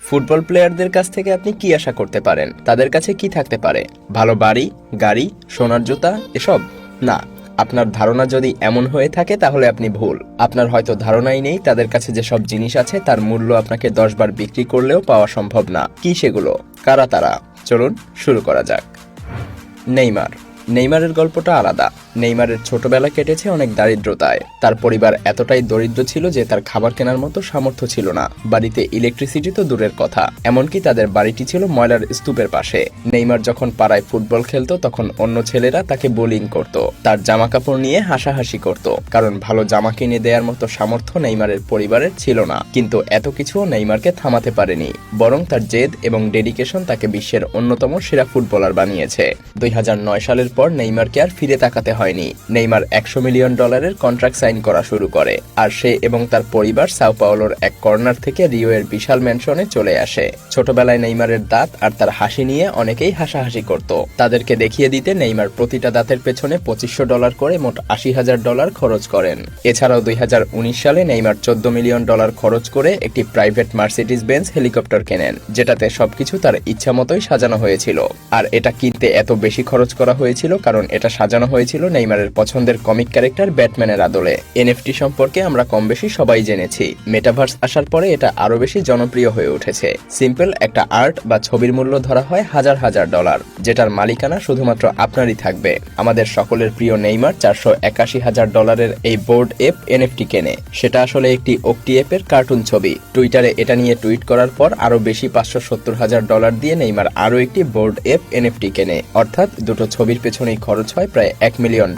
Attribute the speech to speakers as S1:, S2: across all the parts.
S1: Football প্লেয়ারদের কাছ থেকে আপনি কি আশা করতে পারেন? তাদের কাছে কি থাকতে পারে? ভালো বাড়ি, গাড়ি, সোনার জুতা, এসব? না। আপনার ধারণা যদি এমন হয়ে থাকে তাহলে আপনি ভুল। আপনার হয়তো ধারণাই নেই তাদের কাছে যেসব জিনিস আছে তার মূল্য আপনাকে 10 বার বিক্রি করলেও পাওয়া সম্ভব না। কি সেগুলো? কারা তারা? চলুন শুরু করা যাক। নেইমারের গল্পটা আলাদা। নেইমারের ছোটবেলা কেটেছে অনেক দারিদ্রতায়। তার পরিবার এতটাই দরিদ্র ছিল যে তার খাবার কেনার মতো সামর্থ্য ছিল না। বাড়িতে ইলেকট্রিসিটি তো দূরের কথা, এমনকি তাদের বাড়িটি ছিল ময়লার স্তূপের পাশে। নেইমার যখন পাড়ায় ফুটবল খেলতো তখন অন্য ছেলেরা তাকে বোলিং করত, তার জামা কাপড় নিয়ে হাসাহাসি করত, কারণ ভালো জামা কিনে দেওয়ার মতো সামর্থ্য নেইমারের পরিবারের ছিল না। কিন্তু এত কিছুও নেইমারকে থামাতে পারেনি, বরং তার জেদ এবং ডেডিকেশন তাকে বিশ্বের অন্যতম সেরা ফুটবলার বানিয়েছে। 2009 সালের পর নেইমারকে আর ফিরে তাকাতে হয়নি। নেইমার $100 মিলিয়ন কন্ট্রাক্ট সাইন করা শুরু করে, আর সে এবং তার পরিবার সাও পাওলোর এক কর্নার থেকে রিও এর বিশাল ম্যানশনে চলে আসে। ছোটবেলায় নেইমারের দাঁত আর তার হাসি নিয়ে অনেকেই হাসাহাসি করত। তাদেরকে দেখিয়ে দিতে নেইমার প্রতিটা দাঁতের পেছনে $2500 করে মোট $80,000 খরচ করেন। এছাড়াও 2019 সালে নেইমার $14 মিলিয়ন খরচ করে একটি প্রাইভেট মার্সিডিজ বেঞ্জ হেলিকপ্টার কেনেন, যেটাতে সবকিছু তার ইচ্ছা মতোই সাজানো হয়েছিল। আর এটা কিনতে এত বেশি খরচ করা হয়েছিল কারণ এটা সাজানো হয়েছিল নেইমারের পছন্দের কমিক ক্যারেক্টার ব্যাটম্যানের আদলে। এনএফটি সম্পর্কে আমরা কম বেশি সবাই জেনেছি। মেটাভার্স আসার পরে এটা আরো বেশি জনপ্রিয় হয়ে উঠেছে। সিম্পল একটা আর্ট বা ছবির মূল্য ধরা হয় $1000, যেটার মালিকানা শুধুমাত্র আপনারই থাকবে। আমাদের সকলের প্রিয় নেইমার $481,000 এই বোর্ড এপ এনএফটি কেনে। সেটা আসলে একটি ওকটি অ্যাপের কার্টুন ছবি। টুইটারে এটা নিয়ে টুইট করার পর আরো বেশি $570,000 দিয়ে নেইমার আরো একটি বোর্ড এপ এনএফটি কেনে, অর্থাৎ দুটো ছবির পেছনেই খরচ হয় প্রায় $1 মিলিয়ন।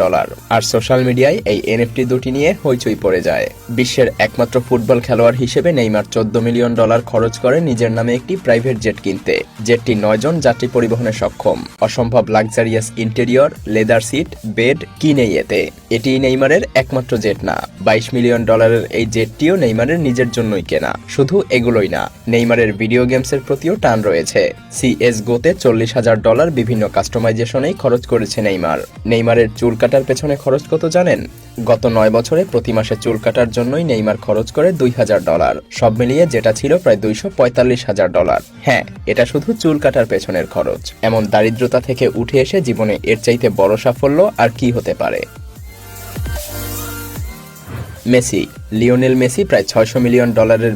S1: আর সোশ্যাল মিডিয়ায় এই এনএফটি দুটি নিয়ে হইচই পড়ে যায়। বিশ্বের একমাত্র ফুটবল খেলোয়াড় হিসেবে নেইমার $14 মিলিয়ন খরচ করে নিজের নামে একটি প্রাইভেট জেট কিনতে। জেটটি 9 জন যাত্রী পরিবহনে সক্ষম। অসম্ভব luxurious interior, leather seat, bed, কি নেই এতে? এটি নেইমারের একমাত্র জেট না। $22 মিলিয়ন এই জেটটিও নেইমারের নিজের জন্যই কেনা। শুধু এগুলোই না, নেইমারের ভিডিও গেমসের প্রতিও টান রয়েছে। CS:GOতে $40,000 বিভিন্ন কাস্টমাইজেশনেই খরচ করেছে নেইমার। নেইমারের চুল কাটার পেছনে খরচ কত জানেন? গত 9 বছরে প্রতি মাসে চুল কাটার জন্যই নেইমার খরচ করে $2,000। সব মিলিয়ে যেটা ছিল প্রায় $245,000। হ্যাঁ, এটা শুধু চুল কাটার পেছনের খরচ। এমন দারিদ্রতা থেকে উঠে এসে জীবনে এর চাইতে বড় সাফল্য আর কি হতে পারে? লিওনেল মেসি প্রায় $600 মিলিয়ন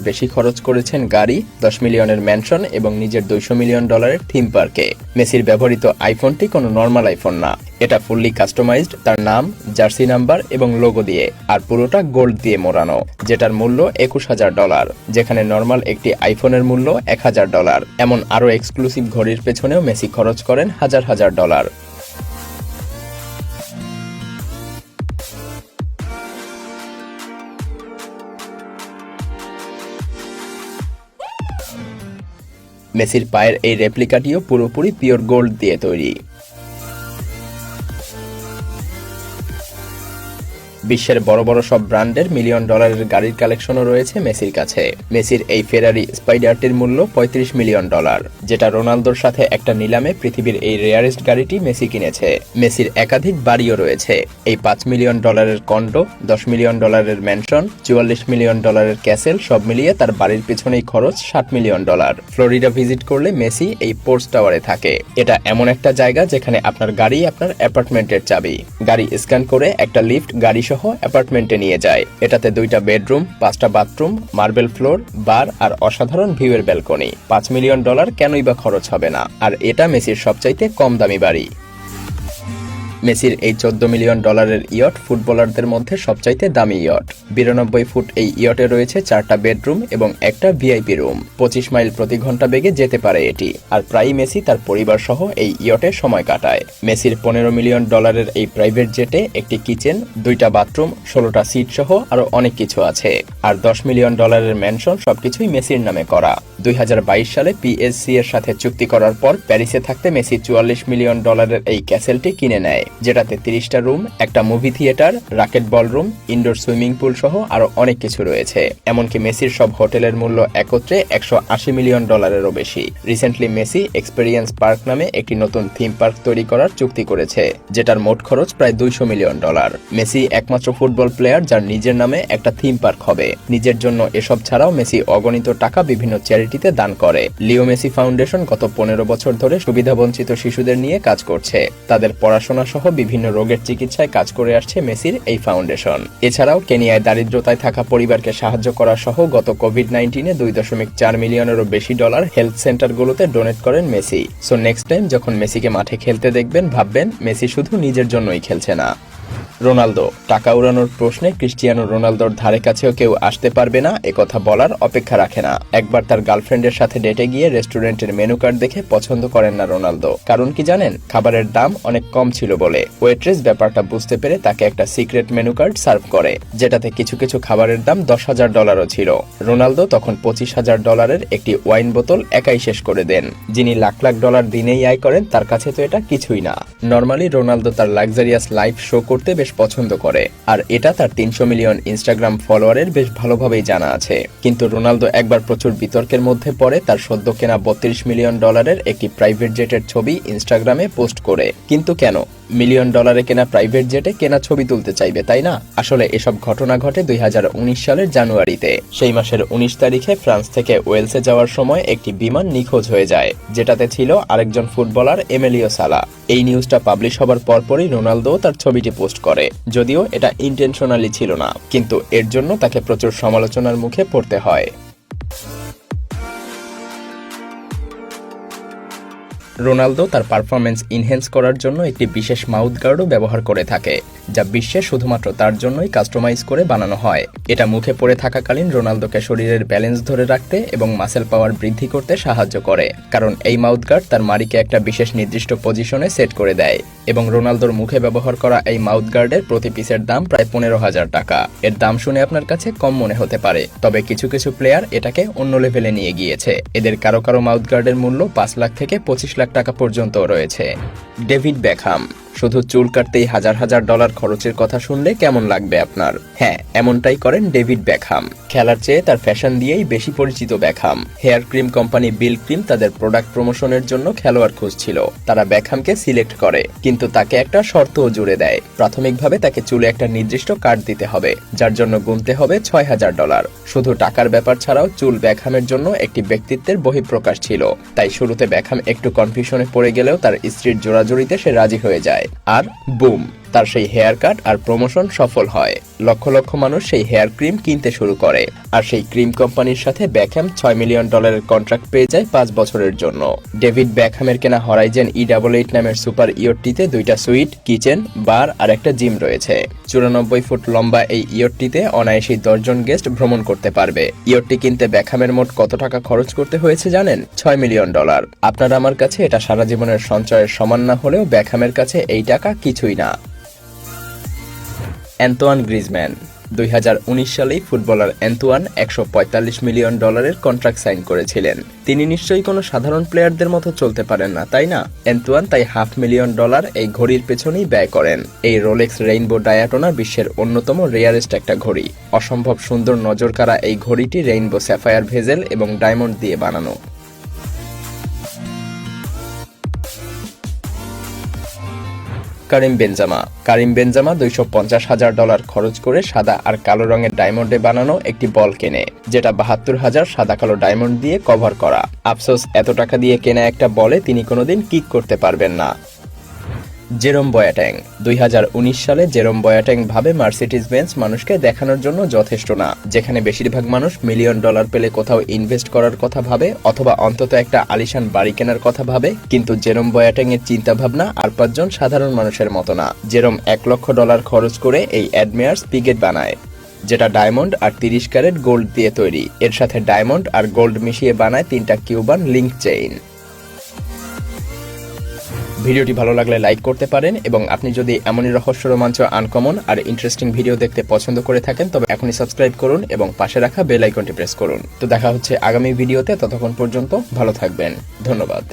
S1: বেশি খরচ করেছেন গাড়ি, $10 মিলিয়নের ম্যানশন এবং নিজের $200 মিলিয়ন থিম পার্কে। মেসির ব্যবহৃত আইফোনটি কোনো নর্মাল আইফোন না, এটা ফুললি কাস্টমাইজড, তার নাম, জার্সি নাম্বার এবং লোগো দিয়ে, আর পুরোটা গোল্ড দিয়ে মোড়ানো, যেটার মূল্য $21,000, যেখানে নর্মাল একটি আইফোনের মূল্য $1,000। এমন আরও এক্সক্লুসিভ ঘড়ির পেছনেও মেসি খরচ করেন হাজার ডলার। মেসির পায়ের এই রেপ্লিকাটিও পুরোপুরি পিওর গোল্ড দিয়ে তৈরি। বিশ্বের বড় বড় সব ব্র্যান্ডের $1 মিলিয়ন গাড়ির কালেকশনও রয়েছে মেসির কাছে। মেসির এই ফেরারি স্পাইডারটির মূল্য $35 মিলিয়ন, যেটা রোনালদোর সাথে একটা নিলামে পৃথিবীর এই রেয়ারেস্ট গাড়িটি মেসি কিনেছে। মেসির একাধিক বাড়িও রয়েছে। এই $5 million condo, $10 million mansion, $44 million castle, সব মিলিয়ে তার বাড়ির পিছনেই খরচ $60 মিলিয়ন। ফ্লোরিডা ভিজিট করলে মেসি এই পোর্টস টাওয়ারে থাকে। এটা এমন একটা জায়গা যেখানে আপনার গাড়ি আপনার অ্যাপার্টমেন্টের চাবি। গাড়ি স্ক্যান করে একটা লিফট গাড়ি অ্যাপার্টমেন্টে নিয়ে যায়। এটাতে 2টা বেডরুম, 5টা বাথরুম, মার্বেল ফ্লোর, বার আর অসাধারণ ভিউয়ের ব্যালকনি। $5 মিলিয়ন কেনই বা খরচ হবে না? আর এটা মেসির সবচাইতে কম দামি বাড়ি। মেসির এই $14 মিলিয়ন ইয়ট ফুটবলারদের মধ্যে সবচাইতে দামি ইয়ট। 92 ফুট এই ইয়টে রয়েছে 4টা বেডরুম এবং একটা ভিআইপি রুম। 25 মাইল প্রতি ঘন্টা বেগে যেতে পারে এটি। আর প্রায়ই মেসি তার পরিবার সহ এই ইয়টে সময় কাটায়। মেসির $15 মিলিয়ন এই প্রাইভেট জেটে একটি কিচেন, 2টা বাথরুম, 16টা সিট সহ আরো অনেক কিছু আছে। আর $10 মিলিয়ন ম্যানশন সবকিছুই মেসির নামে করা। 2022 সালে পিএসসি এর সাথে চুক্তি করার পর প্যারিসে থাকতে মেসি $44 মিলিয়ন এই ক্যাসেলটি কিনে নেয়। যেটাতে 30টা রুম, একটা মুভি থিয়েটার, রাকেট বল রুম, ইনডোর সুইমিং পুল সহ আরো অনেক কিছু রয়েছে। এমনকি মেসির সব হোটেলের মূল্য একত্রে $180 মিলিয়ন বেশি। রিসেন্টলি মেসি এক্সপেরিয়েন্স পার্ক নামে একটি নতুন থিম পার্ক তৈরি করার চুক্তি করেছে, যেটার মোট খরচ প্রায় $200 মিলিয়ন। মেসি একমাত্র ফুটবল প্লেয়ার যার নিজের নামে একটা থিম পার্ক হবে। নিজের জন্য এসব ছাড়াও মেসি অগণিত টাকা বিভিন্ন চ্যারিটিতে দান করে। লিও মেসি ফাউন্ডেশন গত 15 বছর ধরে সুবিধাবঞ্চিত শিশুদের নিয়ে কাজ করছে। তাদের পড়াশোনা সহ বিভিন্ন রোগের চিকিৎসায় কাজ করে আসছে মেসির এই ফাউন্ডেশন। এছাড়াও কেনিয়ায় দারিদ্রতায় থাকা পরিবারকে সাহায্য করা সহ গত কোভিড-19-এ $2.4 মিলিয়নেরও বেশি হেলথ সেন্টারগুলোতে ডোনেট করেন মেসি। সো নেক্সট টাইম যখন মেসিকে মাঠে খেলতে দেখবেন, ভাববেন মেসি শুধু নিজের জন্যই খেলছে না। রোনালদো টাকা উড়ানোর প্রশ্নে ক্রিস্টিয়ানো রোনালদোর ধারে কাছেও কেউ আসতে পারবে না একথা বলার অপেক্ষা রাখে না। একবার তার গার্লফ্রেন্ডের সাথে ডেটে গিয়ে রেস্টুরেন্টের মেনু কার্ড দেখে পছন্দ করেন না রোনালদো। কারণ কি জানেন? খাবারের দাম অনেক কম ছিল বলে। ওয়েট্রেস ব্যাপারটা বুঝতে পেরে তাকে একটা সিক্রেট মেনু কার্ড সার্ভ করে, যেটাতে কিছু কিছু খাবারের দাম $10,000 ছিল। রোনালদো তখন $25,000 একটি ওয়াইন বোতল একাই শেষ করে দেন। যিনি লাখ লাখ ডলার দিনেই আয় করেন, তার কাছে তো এটা কিছুই না। নর্মালি রোনালদো তার লাক্সারিয়াস লাইফ শো করতে বেশ পছন্দ করে, আর এটা তার 300 মিলিয়ন ইনস্টাগ্রাম ফলোয়ারের বেশ ভালোভাবেই জানা আছে। কিন্তু রোনালদো একবার প্রচুর বিতর্কের মধ্যে পড়ে তার সদ্য কেনা $32 মিলিয়ন একটি প্রাইভেট জেটের ছবি ইনস্টাগ্রামে পোস্ট করে। কিন্তু কেন? $1 মিলিয়ন কেনা প্রাইভেট জেটে কেনা ছবি তুলতে চাইবে, তাই না? আসলে এসব ঘটনা ঘটে 2019 সালের জানুয়ারিতে। সেই মাসের 19 তারিখে ফ্রান্স থেকে ওয়েলসে যাওয়ার সময় একটি বিমান নিখোঁজ হয়ে যায়, যেটাতে ছিল আরেকজন ফুটবলার এমিলিও সালা। এই নিউজটা পাবলিশ হবার পরপরই রোনালদো তার ছবিটি পোস্ট করে। যদিও এটা ইন্টেনশনালি ছিল না, কিন্তু এর জন্য তাকে প্রচুর সমালোচনার মুখে পড়তে হয়। রোনালদো তার পারফরমেন্স ইনহ্যান্স করার জন্য একটি বিশেষ মাউথ গার্ডও ব্যবহার করে থাকে, যা বিশ্বে শুধুমাত্র তার জন্যই কাস্টমাইজ করে বানানো হয়। এটা মুখে পড়ে থাকাকালীন রোনালদোকে শরীরের ব্যালেন্স ধরে রাখতে এবং মাসেল পাওয়ার বৃদ্ধি করতে সাহায্য করে, কারণ এই মাউথ গার্ড তার মাড়িকে একটা বিশেষ নির্দিষ্ট পজিশনে সেট করে দেয়। এবং রোনালদোর মুখে ব্যবহার করা এই মাউথ গার্ডের প্রতি পিসের দাম প্রায় $15,000। এর দাম শুনে আপনার কাছে কম মনে হতে পারে, তবে কিছু কিছু প্লেয়ার এটাকে অন্য লেভেলে নিয়ে গিয়েছে। এদের কারো কারো মাউথ গার্ডের মূল্য 5 লাখ থেকে 25 লাখ টাকা পর্যন্ত রয়েছে। ডেভিড বেকহাম শুধু চুল কাটতেই হাজার হাজার ডলার খরচের কথা শুনলে কেমন লাগবে আপনার? হ্যাঁ, এমনটাই করেন ডেভিড বেকহাম। খেলার চেয়ে তার ফ্যাশন দিয়েই বেশি পরিচিত বেকহাম। হেয়ার ক্রিম কোম্পানি বিল ক্রিম তাদের প্রোডাক্ট প্রমোশনের জন্য খেলোয়াড় খুঁজছিল। তারা বেকহামকে সিলেক্ট করে, কিন্তু তাকে একটা শর্তও জুড়ে দেয়। প্রাথমিকভাবে তাকে চুলে একটা নির্দিষ্ট কাট দিতে হবে, যার জন্য গুনতে হবে $6,000। শুধু টাকার ব্যাপার ছাড়াও চুল বেকহামের জন্য একটি ব্যক্তিত্বের বহিঃপ্রকাশ ছিল। তাই শুরুতে বেকহাম একটু কনফিউশনে পড়ে গেলেও তার স্ত্রীর জোড়াজুড়িতে সে রাজি হয়ে যায়। আর বুম, তার সেই হেয়ার কাট আর প্রমোশন সফল হয়। লক্ষ লক্ষ মানুষ সেই হেয়ার ক্রিম কিনতে শুরু করে, আর সেই ক্রিম কোম্পানির সাথে বেকহাম $6 মিলিয়ন কন্ট্রাক্ট পেয়ে যায় 5 বছরের জন্য। ডেভিড বেকহামের কেনা হরাইজেন E88 নামের সুপার ইয়টটিতে 2টা সুইট, কিচেন, বার আর একটা জিম রয়েছে। 94 ফুট লম্বা এই ইয়টটিতে অনায়াসী 10 জন গেস্ট ভ্রমণ করতে পারবে। ইয়টটি কিনতে বেকহামের মোট কত টাকা খরচ করতে হয়েছে জানেন? $6 মিলিয়ন। আপনার আমার কাছে এটা সারা জীবনের সঞ্চয়ের সমান না হলেও বেকহামের কাছে এই টাকা কিছুই না। অ্যান্তোয়ান গ্রিজম্যান 2019 সালেই ফুটবলার অ্যান্তোয়ান $145 মিলিয়ন কন্ট্রাক্ট সাইন করেছিলেন। তিনি নিশ্চয়ই কোনো সাধারণ প্লেয়ারদের মতো চলতে পারেন না, তাই না? অ্যান্তোয়ান তাই $500 মিলিয়ন এই ঘড়ির পেছনেই ব্যয় করেন। এই রোলেক্স রেইনবো ডায়াটোনা বিশ্বের অন্যতম রেয়ারেস্ট একটা ঘড়ি। অসম্ভব সুন্দর নজরকাড়া এই ঘড়িটি রেইনবো স্যাফায়ার ভেজেল এবং ডায়মন্ড দিয়ে বানানো। কারিম বেনজেমা $250,000 খরচ করে সাদা আর কালো রঙের ডায়মন্ডে বানানো একটি বল কেনে, যেটা 72,000 সাদা কালো ডায়মন্ড দিয়ে কভার করা। আফসোস, এত টাকা দিয়ে কেনা একটা বলে তিনি কোনোদিন কিক করতে পারবেন না। জেরোম বয়াট্যাং 2019 সালে জেরোম বয়াট্যাং ভাবে মার্সিডিজ বেঞ্জ মানুষকে দেখানোর জন্য যথেষ্ট না। যেখানে বেশিরভাগ মানুষ $1 মিলিয়ন পেলে কোথাও ইনভেস্ট করার কথা ভাবে, অথবা অন্তত একটা আলিশান বাড়ি কেনার কথা ভাবে, কিন্তু জেরোম বয়াট্যাং এর চিন্তা ভাবনা আর 5 জন সাধারণ মানুষের মতো না। জেরোম $1 লক্ষ খরচ করে এই অ্যাডমিয়ার্স পিগেট বানায়, যেটা ডায়মন্ড আর 30 ক্যারেট গোল্ড দিয়ে তৈরি। এর সাথে ডায়মন্ড আর গোল্ড মিশিয়ে বানায় 3টা কিউবান লিংক চেইন। ভিডিওটি ভালো লাগলে লাইক করতে পারেন, এবং আপনি যদি এমনই রহস্য, রোমাঞ্চ, আনকমন আর ইন্টারেস্টিং ভিডিও দেখতে পছন্দ করে থাকেন তবে এখনই সাবস্ক্রাইব করুন এবং পাশে রাখা বেল আইকনটি প্রেস করুন। তো দেখা হচ্ছে আগামী ভিডিওতে, ততক্ষণ পর্যন্ত ভালো থাকবেন। ধন্যবাদ।